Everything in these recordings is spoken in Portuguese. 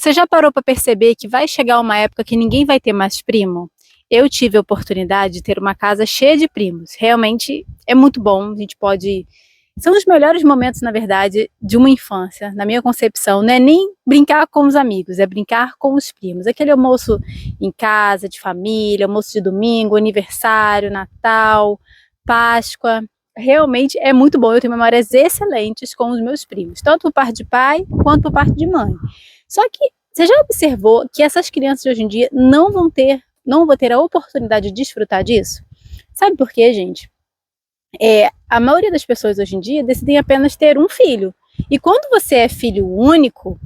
Você já parou para perceber que vai chegar uma época que ninguém vai ter mais primo? Eu tive a oportunidade de ter uma casa cheia de primos. Realmente é muito bom. A gente pode. São os melhores momentos, na verdade, de uma infância, na minha concepção. Não é nem brincar com os amigos, é brincar com os primos. Aquele almoço em casa, de família, almoço de domingo, aniversário, Natal, Páscoa. Realmente é muito bom. Eu tenho memórias excelentes com os meus primos, tanto por parte de pai quanto por parte de mãe. Só que você já observou que essas crianças de hoje em dia não vão ter a oportunidade de desfrutar disso? Sabe por quê, gente? A maioria das pessoas hoje em dia decidem apenas ter um filho. E quando você é filho único,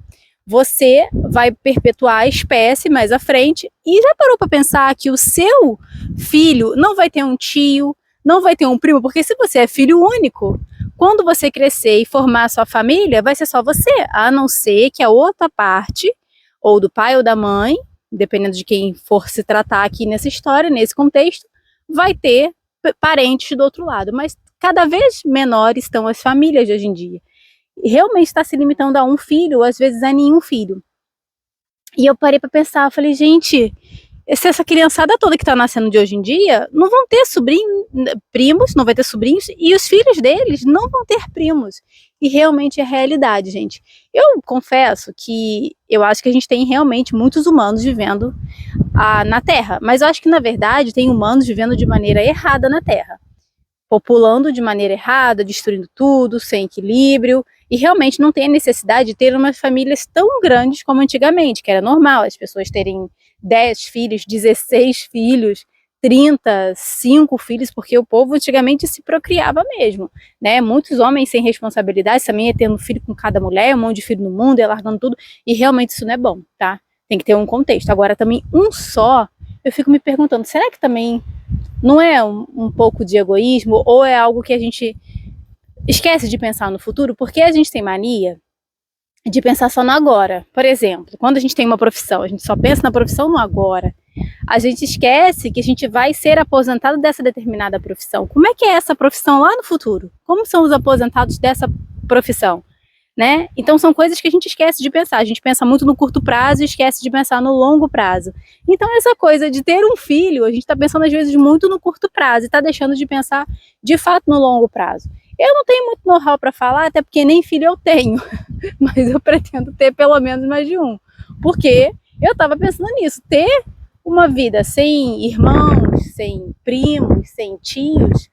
você vai perpetuar a espécie mais à frente. E já parou para pensar que o seu filho não vai ter um tio, não vai ter um primo? Porque se você é filho único, quando você crescer e formar a sua família, vai ser só você, a não ser que a outra parte, ou do pai ou da mãe, dependendo de quem for se tratar aqui nessa história, nesse contexto, vai ter parentes do outro lado. Mas cada vez menores estão as famílias de hoje em dia. E realmente está se limitando a um filho, ou às vezes a nenhum filho. E eu parei para pensar, eu falei, gente, se essa criançada toda que está nascendo de hoje em dia não vão ter primos, não vai ter sobrinhos, e os filhos deles não vão ter primos. E realmente é realidade, gente. Eu confesso que eu acho que a gente tem realmente muitos humanos vivendo na Terra, mas eu acho que na verdade tem humanos vivendo de maneira errada na Terra, populando de maneira errada, destruindo tudo, sem equilíbrio, e realmente não tem a necessidade de ter umas famílias tão grandes como antigamente, que era normal as pessoas terem 10 filhos, 16 filhos, 35 filhos, porque o povo antigamente se procriava mesmo, né? Muitos homens sem responsabilidade também ia tendo filho com cada mulher, um monte de filho no mundo, ia largando tudo, e realmente isso não é bom, tá? Tem que ter um contexto. Agora também um só, eu fico me perguntando, será que também não é um pouco de egoísmo, ou é algo que a gente esquece de pensar no futuro? Porque a gente tem mania de pensar só no agora. Por exemplo, quando a gente tem uma profissão, a gente só pensa na profissão no agora. A gente esquece que a gente vai ser aposentado dessa determinada profissão. Como é que é essa profissão lá no futuro? Como são os aposentados dessa profissão? Né? Então são coisas que a gente esquece de pensar. A gente pensa muito no curto prazo e esquece de pensar no longo prazo. Então essa coisa de ter um filho, a gente está pensando às vezes muito no curto prazo e está deixando de pensar de fato no longo prazo. Eu não tenho muito know-how para falar, até porque nem filho eu tenho, mas eu pretendo ter pelo menos mais de um, porque eu estava pensando nisso, ter uma vida sem irmãos, sem primos, sem tios.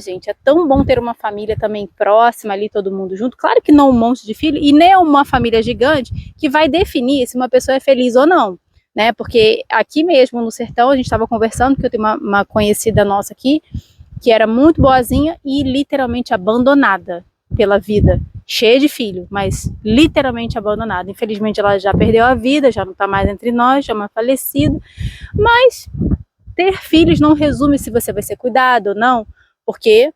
Gente, é tão bom ter uma família também próxima ali, todo mundo junto. Claro que não um monte de filho, e nem uma família gigante que vai definir se uma pessoa é feliz ou não, né? Porque aqui mesmo no sertão, a gente estava conversando, que eu tenho uma conhecida nossa aqui, que era muito boazinha e literalmente abandonada pela vida, cheia de filho, mas literalmente abandonada. Infelizmente ela já perdeu a vida, já não está mais entre nós, já é uma falecida, mas ter filhos não resume se você vai ser cuidado ou não, porque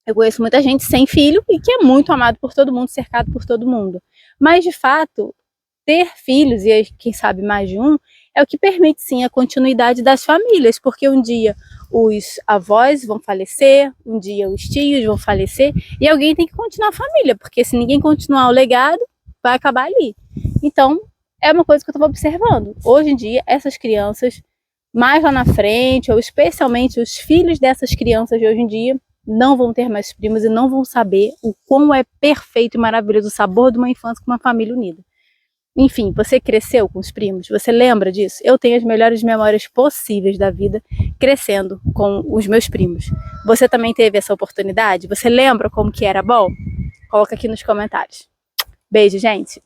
eu conheço muita gente sem filho e que é muito amado por todo mundo, cercado por todo mundo. Mas, de fato, ter filhos, e quem sabe mais de um, é o que permite, sim, a continuidade das famílias, porque um dia os avós vão falecer, um dia os tios vão falecer, e alguém tem que continuar a família, porque se ninguém continuar o legado, vai acabar ali. Então, é uma coisa que eu estava observando. Hoje em dia, essas crianças mais lá na frente, ou especialmente os filhos dessas crianças de hoje em dia, não vão ter mais primos e não vão saber o quão é perfeito e maravilhoso o sabor de uma infância com uma família unida. Enfim, você cresceu com os primos? Você lembra disso? Eu tenho as melhores memórias possíveis da vida crescendo com os meus primos. Você também teve essa oportunidade? Você lembra como que era bom? Coloca aqui nos comentários. Beijo, gente!